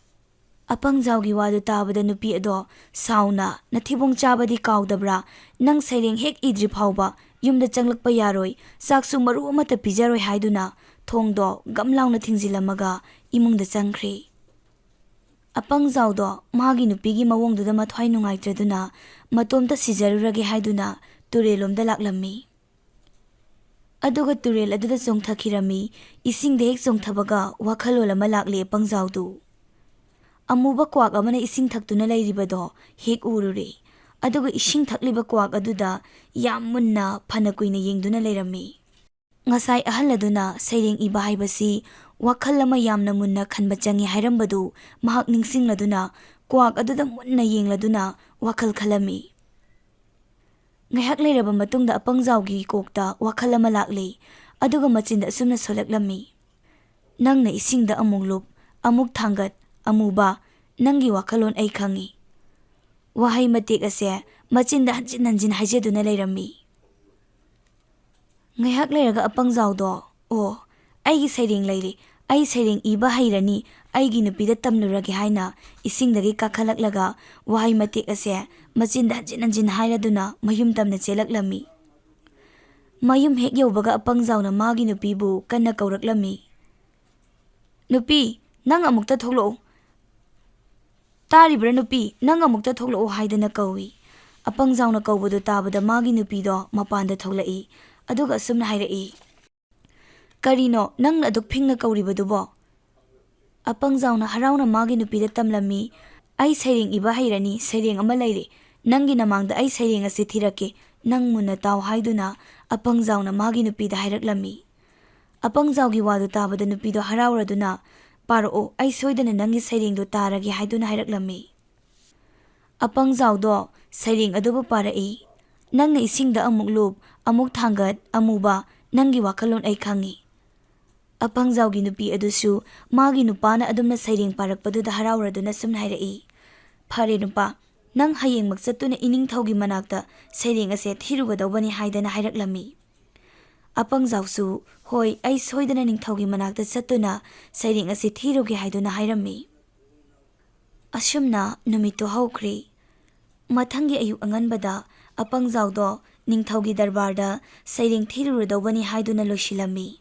ꯑꯄꯪꯖꯥꯎꯒꯤ ꯋꯥꯗꯨ ꯇꯥꯕꯗ ꯅꯨꯄꯤ ꯑꯗꯣ ꯁꯥꯎꯅ, "ꯅꯊꯤꯕꯣꯡ ꯆꯥꯕꯗꯤ ꯀꯥꯎꯗꯕ꯭ꯔꯥ? ꯅꯪ ꯁꯩꯔꯦꯡ ꯍꯦꯛ ꯏꯗ꯭ꯔꯤ ꯐꯥꯎꯕ ꯌꯨꯝꯗ ꯆꯪꯂꯛꯄ ꯌꯥꯔꯣꯏ, ꯆꯥꯛꯁꯨ ꯃꯔꯨ ꯑꯃꯠꯇ ꯄꯤꯖꯔꯣꯏ" ꯍꯥꯏꯗꯨꯅ ꯊꯣꯡꯗꯣ ꯒꯝ ꯂꯥꯎꯅ ꯊꯤꯡꯖꯤꯜꯂꯝꯃꯒ ꯏꯃꯨꯡꯗ ꯆꯪꯈ꯭ꯔꯦ꯫ ꯑꯄꯪꯖꯥꯎꯗꯣ ꯃꯥꯒꯤ ꯅꯨꯄꯤꯒꯤ ꯃꯑꯣꯡꯗꯨꯗ ꯃꯊ꯭ꯋꯥꯏ ꯅꯨꯡꯉꯥꯏꯇ꯭ꯔꯗꯨꯅ ꯃꯇꯣꯝꯇ ꯁꯤꯖꯔꯨꯔꯒꯦ ꯍꯥꯏꯗꯨꯅ ꯇꯨꯔꯦꯜꯂꯣꯝꯗ ꯂꯥꯛꯂꯝꯃꯤ꯫ ꯑꯗꯨꯒ ꯇꯨꯔꯦꯜ ꯑꯗꯨꯗ ꯆꯣꯡꯊꯈꯤꯔꯝꯃꯤ꯫ ꯏꯁꯤꯡꯗ ꯍꯦꯛ ꯆꯣꯡꯊꯕꯒ ꯋꯥꯈꯜꯂꯣꯟ ꯑꯃ ꯂꯥꯛꯂꯦ ꯑꯄꯪꯖꯥꯎꯗꯨ꯫ ꯑꯃꯨꯕ ꯀ꯭ꯋꯥꯛ ꯑꯃꯅ ꯏꯁꯤꯡ ꯊꯛꯇꯨꯅ ꯂꯩꯔꯤꯕꯗꯣ ꯍꯦꯛ ꯎꯔꯨꯔꯦ꯫ ꯑꯗꯨꯒ ꯏꯁꯤꯡ ꯊꯛꯂꯤꯕ ꯀ꯭ꯋꯥꯛ ꯑꯗꯨꯗ ꯌꯥꯝ ꯃꯨꯟꯅ ꯐꯅ ꯀꯨꯏꯅ ꯌꯦꯡꯗꯨꯅ ꯂꯩꯔꯝꯃꯤ꯫ ꯉꯁꯥꯏ ꯑꯍꯜ ꯑꯗꯨꯅ ꯁꯩꯔꯦꯡ ꯏꯕ ꯍꯥꯏꯕꯁꯤ ꯋꯥꯈꯜ ꯑꯃ ꯌꯥꯝꯅ ꯃꯨꯟꯅ ꯈꯟꯕ ꯆꯪꯏ ꯍꯥꯏꯔꯝꯕꯗꯨ ꯃꯍꯥꯛ ꯅꯤꯡꯁꯤꯡꯂꯗꯨꯅ ꯀ꯭ꯋꯥꯛ ꯑꯗꯨꯗ ꯃꯨꯟꯅ ꯌꯦꯡꯂꯗꯨꯅ ꯋꯥꯈꯜ ꯈꯜꯂꯝꯃꯤ꯫ ꯉꯥꯏꯍꯥꯛ ꯂꯩꯔꯕ ꯃꯇꯨꯡꯗ ꯑꯄꯪꯖꯥꯎꯒꯤ ꯀꯣꯛꯇ ꯋꯥꯈꯜ ꯑꯃ ꯂꯥꯛꯂꯦ꯫ ꯑꯗꯨꯒ ꯃꯆꯤꯟꯗ ꯑꯁꯨꯝꯅ ꯁꯣꯜꯂꯛꯂꯝꯃꯤ, "ꯅꯪꯅ ꯏꯁꯤꯡꯗ ꯑꯃꯨꯛ ꯂꯨꯞ, ꯑꯃꯨꯛ ꯊꯥꯡꯒꯠ, ꯑꯃꯨꯕ, ꯅꯪꯒꯤ ꯋꯥꯈꯜꯂꯣꯟ ꯑꯩ ꯈꯪꯏ." ꯋꯥꯍꯩ ꯃꯇꯦꯛ ꯑꯁꯦ ꯃꯆꯤꯟꯗ ꯍꯟꯖꯤꯟ ꯍꯟꯖꯤꯟ ꯍꯥꯏꯖꯗꯨꯅ ꯂꯩꯔꯝꯃꯤ꯫ ꯉꯥꯏꯍꯥꯛ ꯂꯩꯔꯒ ꯑꯄꯪꯖꯥꯎꯗꯣ, "ꯑꯣ, ꯑꯩꯒꯤ ꯁꯩꯔꯦꯡ ꯂꯩꯔꯦ, ꯑꯩ ꯁꯩꯔꯦꯡ ꯏꯕ ꯍꯩꯔꯅꯤ, ꯑꯩꯒꯤ ꯅꯨꯄꯤꯗ ꯇꯝꯂꯨꯔꯒꯦ" ꯍꯥꯏꯅ ꯏꯁꯤꯡꯗꯒꯤ ꯀꯥꯈꯠꯂꯛꯂꯒ ꯋꯥꯍꯩ ꯃꯇꯦꯛ ꯑꯁꯦ ꯃꯆꯤꯟꯗ ꯍꯟꯖꯤꯟ ꯍꯟꯖꯤꯟ ꯍꯥꯏꯔꯗꯨꯅ ꯃꯌꯨꯝ ꯇꯝꯅ ꯆꯦꯜꯂꯛꯂꯝꯃꯤ꯫ ꯃꯌꯨꯝ ꯍꯦꯛ ꯌꯧꯕꯒ ꯑꯄꯪꯖꯥꯎꯅ ꯃꯥꯒꯤ ꯅꯨꯄꯤꯕꯨ ꯀꯟꯅ ꯀꯧꯔꯛꯂꯝꯃꯤ, "ꯅꯨꯄꯤ, ꯅꯪ ꯑꯃꯨꯛꯇ ꯊꯣꯛꯂꯛꯎ, ꯇꯥꯔꯤꯕ꯭ꯔꯥ ꯅꯨꯄꯤ, ꯅꯪ ꯑꯃꯨꯛꯇ ꯊꯣꯛꯂꯛꯎ" ꯍꯥꯏꯗꯅ ꯀꯧꯏ꯫ ꯑꯄꯪꯖꯥꯎꯅ ꯀꯧꯕꯗꯨ ꯇꯥꯕꯗ ꯃꯥꯒꯤ ꯅꯨꯄꯤꯗꯣ ꯃꯄꯥꯟꯗ ꯊꯣꯛꯂꯛꯏ꯫ ꯑꯗꯨꯒ ꯑꯁꯨꯝꯅ ꯍꯥꯏꯔꯛꯏ, "ꯀꯔꯤꯅꯣ ꯅꯪꯅ ꯑꯗꯨꯛ ꯐꯤꯡꯅ ꯀꯧꯔꯤꯕꯗꯨꯕꯣ?" ꯑꯄꯪꯖꯥꯎꯅ ꯍꯔꯥꯎꯅ ꯃꯥꯒꯤ ꯅꯨꯄꯤꯗ ꯇꯝꯂꯝꯃꯤ, "ꯑꯩ ꯁꯩꯔꯦꯡ 이ba ꯍꯩꯔꯅꯤ, ꯁꯩꯔꯦꯡ ꯑꯃ ꯂꯩꯔꯦ, ꯅꯪꯒꯤ ꯅꯃꯥꯡꯗ ꯑꯩ ꯁꯩꯔꯦꯡ ꯑꯁꯤ ꯊꯤꯔꯛꯀꯦ, ꯅꯪ ꯃꯨꯟꯅ ꯇꯥꯎ" ꯍꯥꯏꯗꯨꯅ ꯑꯄꯪꯖꯥꯎꯅ ꯃꯥꯒꯤ ꯅꯨꯄꯤꯗ ꯍꯥꯏꯔꯛꯂꯝꯃꯤ꯫ ꯑꯄꯪꯖꯥꯎꯒꯤ ꯋꯥꯗꯨ ꯇꯥꯕꯗ ꯅꯨꯄꯤꯗꯣ ꯍꯔꯥꯎꯔꯗꯨꯅ, "ꯄꯥꯔꯛꯑꯣ, ꯑꯩ ꯁꯣꯏꯗꯅ ꯅꯪꯒꯤ ꯁꯩꯔꯦꯡꯗꯨ ꯇꯥꯔꯒꯦ" ꯍꯥꯏꯗꯨꯅ ꯍꯥꯏꯔꯛꯂꯝꯃꯤ꯫ ꯑꯄꯪꯖꯥꯎꯗꯣ ꯁꯩꯔꯦꯡ ꯑꯗꯨꯕꯨ ꯄꯥꯔꯛꯏ, "ꯅꯪꯅ ꯏꯁꯤꯡꯗ ꯑꯃꯨꯛ ꯂꯨꯞ, ꯑꯃꯨꯛ ꯊꯥꯡꯒꯠ, ꯑꯃꯨꯕ, ꯅꯪꯒꯤ ꯋꯥꯈꯜꯂꯣꯟ ꯑꯩ ꯈꯪꯏ." ꯑꯄꯪꯖꯥꯎꯒꯤ ꯅꯨꯄꯤ ꯑꯗꯨꯁꯨ ꯃꯥꯒꯤ ꯅꯨꯄꯥꯅ ꯑꯗꯨꯝꯅ ꯁꯩꯔꯦꯡ ꯄꯥꯔꯛꯄꯗꯨꯗ ꯍꯔꯥꯎꯔꯗꯨꯅ ꯁꯨꯝꯅ ꯍꯥꯏꯔꯛꯏ, ꯐꯔꯦ ꯅꯨꯄꯥ, ꯅꯪ ꯍꯌꯦꯡꯃꯛ ꯆꯠꯇꯨꯅ ꯏꯅꯤꯡꯊꯧꯒꯤ ꯃꯅꯥꯛꯇ ꯁꯩꯔꯦꯡ ꯑꯁꯦ ꯊꯤꯔꯨꯒꯗꯧꯕꯅꯤ ꯍꯥꯏꯗꯅ ꯍꯥꯏꯔꯛꯂꯝꯃꯤ꯫ ꯑꯄꯪꯖꯥꯎꯁꯨ ꯍꯣꯏ, ꯑꯩ ꯁꯣꯏꯗꯅ ꯅꯤꯡꯊꯧꯒꯤ ꯃꯅꯥꯛꯇ ꯆꯠꯇꯨꯅ ꯁꯩꯔꯦꯡ ꯑꯁꯤ ꯊꯤꯔꯨꯒꯦ ꯍꯥꯏꯗꯨꯅ ꯍꯥꯏꯔꯝꯃꯤ꯫ ꯑꯁꯨꯝꯅ ꯅꯨꯃꯤꯠꯇꯨ ꯍꯧꯈ꯭ꯔꯦ꯫ ꯃꯊꯪꯒꯤ ꯑꯌꯨꯛ ꯑꯉꯟꯕꯗ ꯑꯄꯪꯖꯥꯎꯗꯣ ꯅꯤꯡꯊꯧꯒꯤ ꯗꯔꯕꯥꯔꯗ ꯁꯩꯔꯦꯡ ꯊꯤꯔꯨꯔꯗꯧꯕꯅꯤ ꯍꯥꯏꯗꯨꯅ ꯂꯣꯏꯁꯤꯜꯂꯝꯃꯤ꯫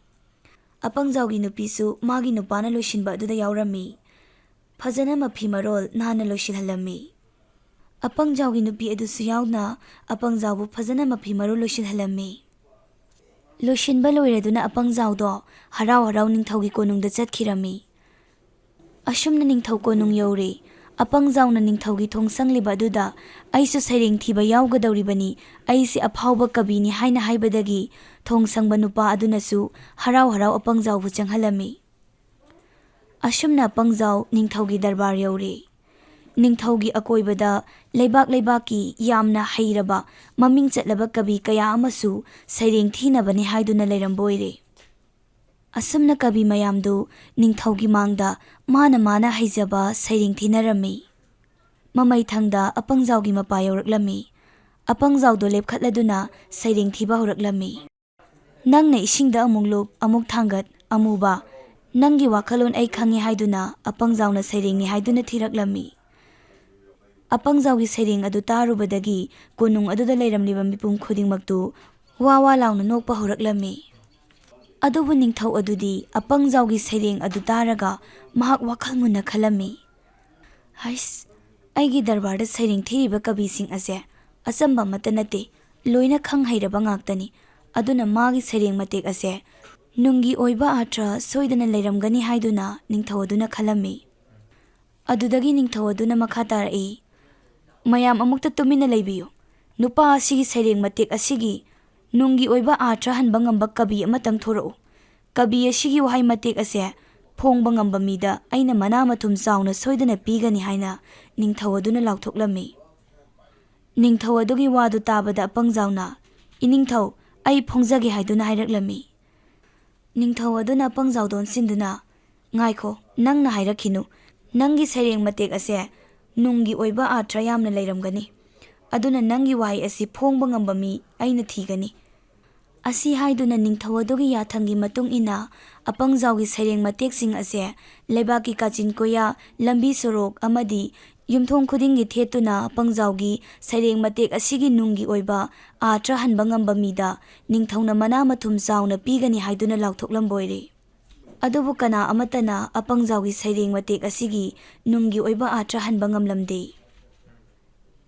ꯑꯄꯪꯖꯥꯎꯒꯤ ꯅꯨꯄꯤꯁꯨ ꯃꯥꯒꯤ ꯅꯨꯄꯥꯅ ꯂꯣꯏꯁꯤꯟꯕ ꯑꯗꯨꯗ ꯌꯥꯎꯔꯝꯃꯤ꯫ ꯐꯖꯅ ꯃꯐꯤ ꯃꯔꯣꯜ ꯅꯥꯟꯅ ꯂꯣꯏꯁꯤꯜꯍꯜꯂꯝꯃꯤ꯫ ꯑꯄꯪꯖꯥꯎꯒꯤ ꯅꯨꯄꯤ ꯑꯗꯨꯁꯨ ꯌꯥꯎꯅ ꯑꯄꯪꯖꯥꯎꯕꯨ ꯐꯖꯅ ꯃꯐꯤ ꯃꯔꯣꯜ ꯂꯣꯏꯁꯤꯜꯍꯜꯂꯝꯃꯤ꯫ ꯂꯣꯏꯁꯤꯟꯕ ꯂꯣꯏꯔꯗꯨꯅ ꯑꯄꯪꯖꯥꯎꯗꯣ ꯍꯔꯥꯎ ꯍꯔꯥꯎ ꯅꯤꯡꯊꯧꯒꯤ ꯀꯣꯅꯨꯡꯗ ꯆꯠꯈꯤꯔꯝꯃꯤ꯫ ꯑꯁꯨꯝꯅ ꯅꯤꯡꯊꯧ ꯀꯣꯅꯨꯡ ꯌꯧꯔꯦ꯫ ꯑꯄꯪꯖꯥꯎꯅ ꯅꯤꯡꯊꯧꯒꯤ ꯊꯣꯡ ꯁꯪꯂꯤꯕ ꯑꯗꯨꯗ ꯑꯩꯁꯨ ꯁꯩꯔꯦꯡ ꯊꯤꯕ ꯌꯥꯎꯒꯗꯧꯔꯤꯕꯅꯤ, ꯑꯩꯁꯦ ꯑꯐꯥꯎꯕ ꯀꯕꯤꯅꯤ ꯍꯥꯏꯅ ꯍꯥꯏꯕꯗꯒꯤ ꯊꯣꯡ ꯁꯪꯕ ꯅꯨꯄꯥ ꯑꯗꯨꯅꯁꯨ ꯍꯔꯥꯎ ꯍꯔꯥꯎ ꯑꯄꯪꯖꯥꯎꯕꯨ ꯆꯪꯍꯜꯂꯝꯃꯤ꯫ ꯑꯁꯨꯝꯅ ꯑꯄꯪꯖꯥꯎ ꯅꯤꯡꯊꯧꯒꯤ ꯗꯔꯕꯥꯔ ꯌꯧꯔꯦ꯫ ꯅꯤꯡꯊꯧꯒꯤ ꯑꯀꯣꯏꯕꯗ ꯂꯩꯕꯥꯛ ꯂꯩꯕꯥꯛꯀꯤ ꯌꯥꯝꯅ ꯍꯩꯔꯕ ꯃꯃꯤꯡ ꯆꯠꯂꯕ ꯀꯕꯤ ꯀꯌꯥ ꯑꯃꯁꯨ ꯁꯩꯔꯦꯡ ꯊꯤꯅꯕꯅꯤ ꯍꯥꯏꯗꯨꯅ ꯂꯩꯔꯝꯕ ꯑꯣꯏꯔꯦ꯫ ꯑꯁꯨꯝꯅ ꯀꯕꯤ ꯃꯌꯥꯝꯗꯨ ꯅꯤꯡꯊꯧꯒꯤ ꯃꯥꯡꯗ ꯃꯥꯅ ꯍꯩꯖꯕ ꯁꯩꯔꯦꯡ ꯊꯤꯅꯔꯝꯃꯤ꯫ ꯃꯃꯩꯊꯪꯗ ꯑꯄꯪꯖꯥꯎꯒꯤ ꯃꯄꯥ ꯌꯧꯔꯛꯂꯝꯃꯤ꯫ ꯑꯄꯪꯖꯥꯎꯗꯣ ꯂꯦꯞꯈꯠꯂꯗꯨꯅ ꯁꯩꯔꯦꯡ ꯊꯤꯕ ꯍꯧꯔꯛꯂꯝꯃꯤ꯫ ꯅꯪꯅ ꯏꯁꯤꯡꯗ ꯑꯃꯨꯛ ꯂꯨꯞ ꯑꯃꯨꯛ ꯊꯥꯡꯒꯠ ꯑꯃꯨꯕ, ꯅꯪꯒꯤ ꯋꯥꯈꯜꯂꯣꯟ ꯑꯩ ꯈꯪꯉꯤ ꯍꯥꯏꯗꯨꯅ ꯑꯄꯪꯖꯥꯎꯅ ꯁꯩꯔꯦꯡꯅꯤ ꯍꯥꯏꯗꯨꯅ ꯊꯤꯔꯛꯂꯝꯃꯤ꯫ ꯑꯄꯪꯖꯥꯎꯒꯤ ꯁꯩꯔꯦꯡ ꯑꯗꯨ ꯇꯥꯔꯨꯕꯗꯒꯤ ꯀꯣꯅꯨꯡ ꯑꯗꯨꯗ ꯂꯩꯔꯝꯂꯤꯕ ꯃꯤꯄꯨꯝ ꯈꯨꯗꯤꯡꯃꯛꯇꯨ ꯋꯥ ꯋꯥ ꯂꯥꯎꯅ ꯅꯣꯛꯄ ꯍꯧꯔꯛꯂꯝꯃꯤ꯫ ꯑꯗꯨꯕꯨ ꯅꯤꯡꯊꯧ ꯑꯗꯨꯗꯤ ꯑꯄꯪꯖꯥꯎꯒꯤ ꯁꯩꯔꯦꯡ ꯑꯗꯨ ꯇꯥꯔꯒ ꯃꯍꯥꯛ ꯋꯥꯈꯜ ꯃꯨꯟꯅ ꯈꯜꯂꯝꯃꯤ꯫ ꯍꯩꯁ, ꯑꯩꯒꯤ ꯗꯔꯕꯥꯔꯗ ꯁꯩꯔꯦꯡ ꯊꯤꯔꯤꯕ ꯀꯕꯤꯁꯤꯡ ꯑꯁꯦ ꯑꯆꯝꯕ ꯑꯃꯠꯇ ꯅꯠꯇꯦ, ꯂꯣꯏꯅ ꯈꯪ ꯍꯩꯔꯕ ꯉꯥꯛꯇꯅꯤ, ꯑꯗꯨꯅ ꯃꯥꯒꯤ ꯁꯩꯔꯦꯡ ꯃꯇꯦꯛ ꯑꯁꯦ ꯅꯨꯡꯒꯤ ꯑꯣꯏꯕ ꯑꯥꯔꯊ ꯁꯣꯏꯗꯅ ꯂꯩꯔꯝꯒꯅꯤ ꯍꯥꯏꯗꯨꯅ ꯅꯤꯡꯊꯧ ꯑꯗꯨꯅ ꯈꯜꯂꯝꯃꯤ꯫ ꯑꯗꯨꯗꯒꯤ ꯅꯤꯡꯊꯧ ꯑꯗꯨꯅ ꯃꯈꯥ ꯇꯥꯔꯛꯏ, ꯃꯌꯥꯝ ꯑꯃꯨꯛꯇ ꯇꯨꯃꯤꯟꯅ ꯂꯩꯕꯤꯌꯨ꯫ ꯅꯨꯄꯥ ꯑꯁꯤꯒꯤ ꯁꯩꯔꯦꯡ ꯃꯇꯦꯛ ꯑꯁꯤꯒꯤ ꯅꯨꯡꯒꯤ ꯑꯣꯏꯕ ꯑꯥꯔꯊ ꯍꯟꯕ ꯉꯝꯕ ꯀꯕꯤ ꯑꯃꯇꯪ ꯊꯣꯔꯛꯎ꯫ ꯀꯕꯤ ꯑꯁꯤꯒꯤ ꯋꯥꯍꯩ ꯃꯇꯦꯛ ꯑꯁꯦ ꯐꯣꯡꯕ ꯉꯝꯕ ꯃꯤꯗ ꯑꯩꯅ ꯃꯅꯥ ꯃꯊꯨꯝ ꯆꯥꯎꯅ ꯁꯣꯏꯗꯅ ꯄꯤꯒꯅꯤ ꯍꯥꯏꯅ ꯅꯤꯡꯊꯧ ꯑꯗꯨꯅ ꯂꯥꯎꯊꯣꯛꯂꯝꯃꯤ꯫ ꯅꯤꯡꯊꯧ ꯑꯗꯨꯒꯤ ꯋꯥꯗꯨ ꯇꯥꯕꯗ ꯑꯄꯪꯖꯥꯎꯅ, ꯏꯅꯤꯡꯊꯧ, ꯑꯩ ꯐꯣꯡꯖꯒꯦ ꯍꯥꯏꯗꯨꯅ ꯍꯥꯏꯔꯛꯂꯝꯃꯤ꯫ ꯅꯤꯡꯊꯧ ꯑꯗꯨꯅ ꯑꯄꯪꯖꯥꯎꯗ ꯑꯣꯟꯁꯤꯟꯗꯨꯅ, ꯉꯥꯏꯈꯣ, ꯅꯪꯅ ꯍꯥꯏꯔꯛꯈꯤꯅꯨ, ꯅꯪꯒꯤ ꯁꯩꯔꯦꯡ ꯃꯇꯦꯛ ꯑꯁꯦ ꯅꯨꯡꯒꯤ ꯑꯣꯏꯕ ꯑꯥꯔꯊ ꯌꯥꯝꯅ ꯂꯩꯔꯝꯒꯅꯤ, ꯑꯗꯨꯅ ꯅꯪꯒꯤ ꯋꯥꯍꯩ ꯑꯁꯤ ꯐꯣꯡꯕ ꯉꯝꯕ ꯃꯤ ꯑꯩꯅ ꯊꯤꯒꯅꯤ꯫ ꯑꯁꯤ ꯍꯥꯏꯗꯨꯅ ꯅꯤꯡꯊꯧ ꯑꯗꯨꯒꯤ ꯌꯥꯊꯪꯒꯤ ꯃꯇꯨꯡ ꯏꯟꯅ ꯑꯄꯪꯖꯥꯎꯒꯤ ꯁꯩꯔꯦꯡ ꯃꯇꯦꯛꯁꯤꯡ ꯑꯁꯦ ꯂꯩꯕꯥꯛꯀꯤ ꯀꯥꯆꯤꯟ ꯀꯣꯏꯌꯥ, ꯂꯝꯕꯤ ꯁꯣꯔꯣꯛ ꯑꯃꯗꯤ ꯌꯨꯝꯊꯣꯡ ꯈꯨꯗꯤꯡꯒꯤ ꯊꯦꯠꯇꯨꯅ ꯑꯄꯪꯖꯥꯎꯒꯤ ꯁꯩꯔꯦꯡ ꯃꯇꯦꯛ ꯑꯁꯤꯒꯤ ꯅꯨꯡꯒꯤ ꯑꯣꯏꯕ ꯑꯥꯔꯊ ꯍꯟꯕ ꯉꯝꯕ ꯃꯤꯗ ꯅꯤꯡꯊꯧꯅ ꯃꯅꯥ ꯃꯊꯨꯝ ꯆꯥꯎꯅ ꯄꯤꯒꯅꯤ ꯍꯥꯏꯗꯨꯅ ꯂꯥꯎꯊꯣꯛꯂꯝꯕ ꯑꯣꯏꯔꯦ꯫ ꯑꯗꯨꯕꯨ ꯀꯅꯥ ꯑꯃꯠꯇꯅ ꯑꯄꯪꯖꯥꯎꯒꯤ ꯁꯩꯔꯦꯡ ꯃꯇꯦꯛ ꯑꯁꯤꯒꯤ ꯅꯨꯡꯒꯤ ꯑꯣꯏꯕ ꯑꯥꯔꯊ ꯍꯟꯕ ꯉꯝꯂꯝꯗꯦ꯫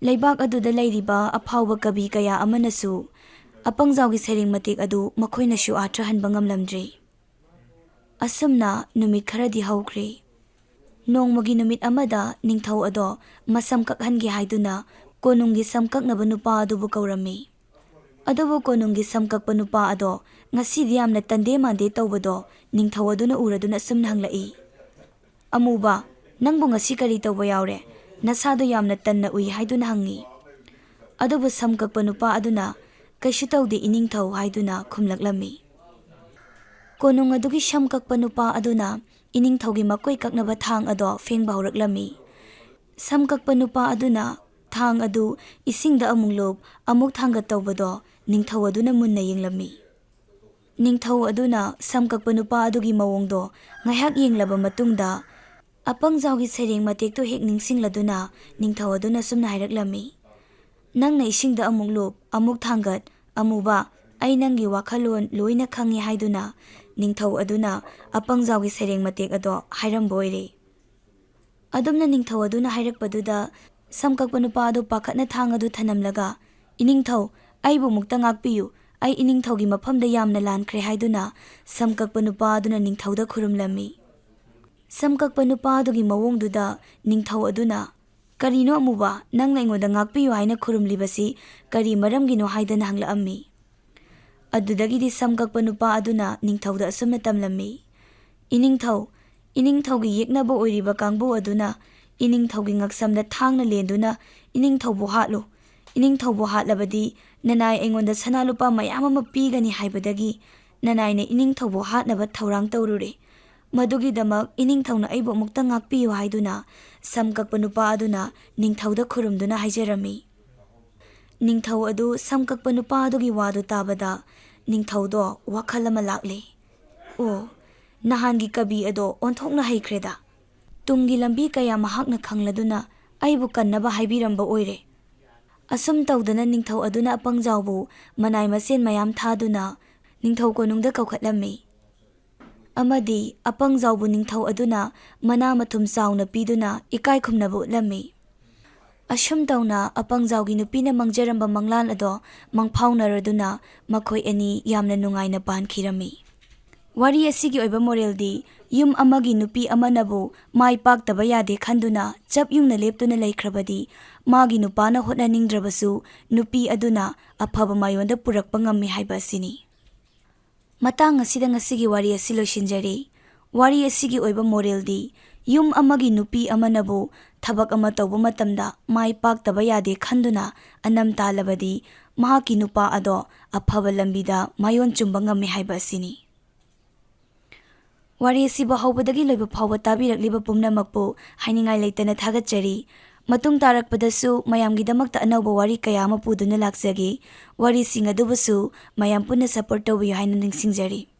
ꯂꯩꯕꯥꯛ ꯑꯗꯨꯗ ꯂꯩꯔꯤꯕ ꯑꯐꯥꯎꯕ ꯀꯕꯤ ꯀꯌꯥ ꯑꯃꯅꯁꯨ ꯑꯄꯪꯖꯥꯎꯒꯤ ꯁꯩꯔꯦꯡ ꯃꯇꯦꯛ ꯑꯗꯨ ꯃꯈꯣꯏꯅꯁꯨ ꯑꯥꯔꯊ ꯍꯟꯕ ꯉꯝꯂꯝꯗ꯭ꯔꯦ꯫ ꯑꯁꯨꯝꯅ ꯅꯨꯃꯤꯠ ꯈꯔꯗꯤ ꯍꯧꯈ꯭ꯔꯦ꯫ ꯅꯣꯡꯃꯒꯤ ꯅꯨꯃꯤꯠ ꯑꯃꯗ ꯅꯤꯡꯊꯧ ꯑꯗꯣ ꯃꯁꯝ ꯀꯛꯍꯟꯒꯦ ꯍꯥꯏꯗꯨꯅ ꯀꯣꯅꯨꯡꯒꯤ ꯁꯝ ꯀꯛꯅꯕ ꯅꯨꯄꯥ ꯑꯗꯨꯕꯨ ꯀꯧꯔꯝꯃꯤ꯫ ꯑꯗꯨꯕꯨ ꯀꯣꯅꯨꯡꯒꯤ ꯁꯝ ꯀꯛꯄ ꯅꯨꯄꯥ ꯑꯗꯣ ꯉꯁꯤꯗꯤ ꯌꯥꯝꯅ ꯇꯟꯗꯦ ꯃꯥꯟꯗꯦ ꯇꯧꯕꯗꯣ ꯅꯤꯡꯊꯧ ꯑꯗꯨꯅ ꯎꯔꯗꯨꯅ ꯑꯁꯨꯝꯅ ꯍꯪꯂꯛꯏ, ꯑꯃꯨꯕ, ꯅꯪꯕꯨ ꯉꯁꯤ ꯀꯔꯤ ꯇꯧꯕ ꯌꯥꯎꯔꯦ? ꯅꯁꯥꯗꯣ ꯌꯥꯝꯅ ꯇꯟꯅ ꯎꯏ ꯍꯥꯏꯗꯨꯅ ꯍꯪꯉꯤ꯫ ꯑꯗꯨꯕꯨ ꯁꯝ ꯀꯛꯄ ꯅꯨꯄꯥ ꯑꯗꯨꯅ ꯀꯩꯁꯨ ꯇꯧꯗꯦ ꯏꯅꯤꯡꯊꯧ ꯍꯥꯏꯗꯨꯅ ꯈꯨꯝꯂꯛꯂꯝꯃꯤ꯫ ꯀꯣꯅꯨꯡ ꯑꯗꯨꯒꯤ ꯁꯝ ꯀꯛꯄ ꯅꯨꯄꯥ ꯑꯗꯨꯅ ꯏꯅꯤꯡꯊꯧꯒꯤ ꯃꯀꯣꯏ ꯀꯛꯅꯕ ꯊꯥꯡ ꯑꯗꯣ ꯐꯦꯡꯕ ꯍꯧꯔꯛꯂꯝꯃꯤ꯫ ꯁꯝ ꯀꯛꯄ ꯅꯨꯄꯥ ꯑꯗꯨꯅ ꯊꯥꯡ ꯑꯗꯨ ꯏꯁꯤꯡꯗ ꯑꯃꯨꯛ ꯂꯨꯞ ꯑꯃꯨꯛ ꯊꯥꯡꯒꯠ ꯇꯧꯕꯗꯣ ꯅꯤꯡꯊꯧ ꯑꯗꯨꯅ ꯃꯨꯟꯅ ꯌꯦꯡꯂꯝꯃꯤ꯫ ꯅꯤꯡꯊꯧ ꯑꯗꯨꯅ ꯁꯝ ꯀꯛꯄ ꯅꯨꯄꯥ ꯑꯗꯨꯒꯤ ꯃꯑꯣꯡꯗꯣ ꯉꯥꯏꯍꯥꯛ ꯌꯦꯡꯂꯕ ꯃꯇꯨꯡꯗ ꯑꯄꯪꯖꯥꯎꯒꯤ ꯁꯩꯔꯦꯡ ꯃꯇꯦꯛꯇꯣ ꯍꯦꯛ ꯅꯤꯡꯁꯤꯡꯂꯗꯨꯅ ꯅꯤꯡꯊꯧ ꯑꯗꯨꯅ ꯁꯨꯝꯅ ꯍꯥꯏꯔꯛꯂꯝꯃꯤ, ꯅꯪꯅ ꯏꯁꯤꯡꯗ ꯑꯃꯨꯛ ꯂꯨꯞ ꯑꯃꯨꯛ ꯊꯥꯡꯒꯠ ꯑꯃꯨꯕ, ꯑꯩ ꯅꯪꯒꯤ ꯋꯥꯈꯜꯂꯣꯟ ꯂꯣꯏꯅ ꯈꯪꯉꯤ ꯍꯥꯏꯗꯨꯅ ꯅꯤꯡꯊꯧ ꯑꯗꯨꯅ ꯑꯄꯪꯖꯥꯎꯒꯤ ꯁꯩꯔꯦꯡ ꯃꯇꯦꯛ ꯑꯗꯣ ꯍꯥꯏꯔꯝꯕ ꯑꯣꯏꯔꯦ꯫ ꯑꯗꯨꯝꯅ ꯅꯤꯡꯊꯧ ꯑꯗꯨꯅ ꯍꯥꯏꯔꯛꯄꯗꯨꯗ ꯁꯝ ꯀꯛꯄ ꯅꯨꯄꯥ ꯑꯗꯨ ꯄꯥꯈꯠꯅ ꯊꯥꯡ ꯑꯗꯨ ꯊꯅꯝꯂꯒ, ꯏꯅꯤꯡꯊꯧ, ꯑꯩꯕꯨ ꯑꯃꯨꯛꯇ ꯉꯥꯛꯄꯤꯌꯨ, ꯑꯩ ꯏꯅꯤꯡꯊꯧꯒꯤ ꯃꯐꯝꯗ ꯌꯥꯝꯅ ꯂꯥꯟꯈ꯭ꯔꯦ ꯍꯥꯏꯗꯨꯅ ꯁꯝ ꯀꯛꯄ ꯅꯨꯄꯥ ꯑꯗꯨꯅ ꯅꯤꯡꯊꯧꯗ ꯈꯨꯔꯨꯝꯂꯝꯃꯤ꯫ ꯁꯝ ꯀꯛꯄ ꯅꯨꯄꯥ ꯑꯗꯨꯒꯤ ꯃꯑꯣꯡꯗꯨꯗ ꯅꯤꯡꯊꯧ ꯑꯗꯨꯅ, ꯀꯔꯤꯅꯣ ꯑꯃꯨꯕ, ꯅꯪꯅ ꯑꯩꯉꯣꯟꯗ ꯉꯥꯛꯄꯤꯌꯨ ꯍꯥꯏꯅ ꯈꯨꯔꯨꯝꯂꯤꯕꯁꯤ ꯀꯔꯤ ꯃꯔꯝꯒꯤꯅꯣ ꯍꯥꯏꯗꯅ ꯍꯪꯂꯛꯑꯝꯃꯤ꯫ ꯑꯗꯨꯗꯒꯤꯗꯤ ꯁꯝ ꯀꯛꯄ ꯅꯨꯄꯥ ꯑꯗꯨꯅ ꯅꯤꯡꯊꯧꯗ ꯑꯁꯨꯝꯅ ꯇꯝꯂꯝꯃꯤ, ꯏꯅꯤꯡꯊꯧ, ꯏꯅꯤꯡꯊꯧꯒꯤ ꯌꯦꯛꯅꯕ ꯑꯣꯏꯔꯤꯕ ꯀꯥꯡꯕꯨ ꯑꯗꯨꯅ ꯏꯅꯤꯡꯊꯧꯒꯤ ꯉꯛꯁꯝꯗ ꯊꯥꯡꯅ ꯂꯦꯟꯗꯨꯅ ꯏꯅꯤꯡꯊꯧꯕꯨ ꯍꯥꯠꯂꯨ, ꯏꯅꯤꯡꯊꯧꯕꯨ ꯍꯥꯠꯂꯕꯗꯤ ꯅꯅꯥꯏ ꯑꯩꯉꯣꯟꯗ ꯁꯅꯥ ꯂꯨꯄꯥ ꯃꯌꯥꯝ ꯑꯃ ꯄꯤꯒꯅꯤ ꯍꯥꯏꯕꯗꯒꯤ ꯅꯅꯥꯏꯅ ꯏꯅꯤꯡꯊꯧꯕꯨ ꯍꯥꯠꯅꯕ ꯊꯧꯔꯥꯡ ꯇꯧꯔꯨꯔꯦ꯫ ꯃꯗꯨꯒꯤꯗꯃꯛ ꯏꯅꯤꯡꯊꯧꯅ ꯑꯩꯕꯨ ꯑꯃꯨꯛꯇ ꯉꯥꯛꯄꯤꯌꯨ ꯍꯥꯏꯗꯨꯅ ꯁꯝ ꯀꯛꯄ ꯅꯨꯄꯥ ꯑꯗꯨꯅ ꯅꯤꯡꯊꯧꯗ ꯈꯨꯔꯨꯝꯗꯨꯅ ꯍꯥꯏꯖꯔꯝꯃꯤ꯫ ꯅꯤꯡꯊꯧ ꯑꯗꯨ ꯁꯝ ꯀꯛꯄ ꯅꯨꯄꯥ ꯑꯗꯨꯒꯤ ꯋꯥꯗꯨ ꯇꯥꯕꯗ ꯅꯤꯡꯊꯧꯗꯣ ꯋꯥꯈꯜ ꯑꯃ ꯂꯥꯛꯂꯦ꯫ ꯑꯣ, ꯅꯍꯥꯟꯒꯤ ꯀꯕꯤ ꯑꯗꯣ ꯑꯣꯟꯊꯣꯛꯅ ꯍꯩꯈ꯭ꯔꯦꯗ꯫ ꯇꯨꯡꯒꯤ ꯂꯝꯕꯤ ꯀꯌꯥ ꯃꯍꯥꯛꯅ ꯈꯪꯂꯗꯨꯅ ꯑꯩꯕꯨ ꯀꯟꯅꯕ ꯍꯥꯏꯕꯤꯔꯝꯕ ꯑꯣꯏꯔꯦ꯫ ꯑꯁꯨꯝ ꯇꯧꯗꯅ ꯅꯤꯡꯊꯧ ꯑꯗꯨꯅ ꯑꯄꯪꯖꯥꯎꯕꯨ ꯃꯅꯥꯏ ꯃꯁꯦꯟ ꯃꯌꯥꯝ ꯊꯥꯗꯨꯅ ꯅꯤꯡꯊꯧ ꯀꯣꯅꯨꯡꯗ ꯀꯧꯈꯠꯂꯝꯃꯤ꯫ ꯑꯃꯗꯤ ꯑꯄꯪꯖꯥꯎꯕꯨ ꯅꯤꯡꯊꯧ ꯑꯗꯨꯅ ꯃꯅꯥ ꯃꯊꯨꯝ ꯆꯥꯎꯅ ꯄꯤꯗꯨꯅ ꯏꯀꯥꯏ ꯈꯨꯝꯅꯕ ꯎꯠꯂꯝꯃꯤ꯫ ꯑꯁꯨꯝ ꯇꯧꯅ ꯑꯄꯪꯖꯥꯎꯒꯤ ꯅꯨꯄꯤꯅ ꯃꯪꯖꯔꯝꯕ ꯃꯪꯂꯥꯟ ꯑꯗꯣ ꯃꯪꯐꯥꯎꯅꯔꯗꯨꯅ ꯃꯈꯣꯏ ꯑꯅꯤ ꯌꯥꯝꯅ ꯅꯨꯡꯉꯥꯏꯅ ꯄꯥꯟꯈꯤꯔꯝꯃꯤ꯫ ꯋꯥꯔꯤ ꯑꯁꯤꯒꯤ ꯑꯣꯏꯕ ꯃꯣꯔꯦꯜꯗꯤ ꯌꯨꯝ ꯑꯃꯒꯤ ꯅꯨꯄꯤ ꯑꯃꯅꯕꯨ ꯃꯥꯏ ꯄꯥꯛꯇꯕ ꯌꯥꯗꯦ ꯈꯟꯗꯨꯅ ꯆꯞ ꯌꯨꯡꯅ ꯂꯦꯞꯇꯨꯅ ꯂꯩꯈ꯭ꯔꯕꯗꯤ ꯃꯥꯒꯤ ꯅꯨꯄꯥꯅ ꯍꯣꯠꯅꯅꯤꯡꯗ꯭ꯔꯕꯁꯨ ꯅꯨꯄꯤ ꯑꯗꯨꯅ ꯑꯐꯕ ꯃꯥꯏꯌꯣꯟꯗ ꯄꯨꯔꯛꯄ ꯉꯝꯃꯤ ꯍꯥꯏꯕ ꯑꯁꯤꯅꯤ꯫ ꯃꯇꯥꯡ ꯑꯁꯤꯗ ꯉꯁꯤꯒꯤ ꯋꯥꯔꯤ ꯑꯁꯤ ꯂꯣꯏꯁꯤꯟꯖꯔꯤ꯫ ꯋꯥꯔꯤ ꯑꯁꯤꯒꯤ ꯑꯣꯏꯕ ꯃꯣꯔꯦꯜꯗꯤ ꯌꯨꯝ ꯑꯃꯒꯤ ꯅꯨꯄꯤ ꯑꯃꯅꯕꯨ ꯊꯕꯛ ꯑꯃ ꯇꯧꯕ ꯃꯇꯝꯗ ꯃꯥꯏ ꯄꯥꯛꯇꯕ ꯌꯥꯗꯦ ꯈꯟꯗꯨꯅ ꯑꯅꯝ ꯇꯥꯜꯂꯕꯗꯤ ꯃꯍꯥꯛꯀꯤ ꯅꯨꯄꯥ ꯑꯗꯣ ꯑꯐꯕ ꯂꯝꯕꯤꯗ ꯃꯥꯏꯌꯣꯟ ꯆꯨꯝꯕ ꯉꯝꯃꯤ ꯍꯥꯏꯕ ꯑꯁꯤꯅꯤ꯫ ꯋꯥꯔꯤ ꯑꯁꯤꯕꯨ ꯍꯧꯕꯗꯒꯤ ꯂꯣꯏꯕ ꯐꯥꯎꯕ ꯇꯥꯕꯤꯔꯛꯂꯤꯕ ꯄꯨꯝꯅꯃꯛꯄꯨ ꯍꯥꯏꯅꯤꯡꯉꯥꯏ ꯂꯩꯇꯅ ꯊꯥꯒꯠꯆꯔꯤ꯫ ꯃꯇꯨꯡ ꯇꯥꯔꯛꯄꯗꯁꯨ ꯃꯌꯥꯝꯒꯤꯗꯃꯛꯇ ꯑꯅꯧꯕ ꯋꯥꯔꯤ ꯀꯌꯥ ꯑꯃ ꯄꯨꯗꯨꯅ ꯂꯥꯛꯆꯒꯦ꯫ ꯋꯥꯔꯤꯁꯤꯡ ꯑꯗꯨꯕꯨꯁꯨ ꯃꯌꯥꯝ ꯄꯨꯟꯅ ꯁꯄꯣꯔꯠ ꯇꯧꯕꯤꯌꯨ ꯍꯥꯏꯅ ꯅꯤꯡꯁꯤꯡꯖꯔꯤ꯫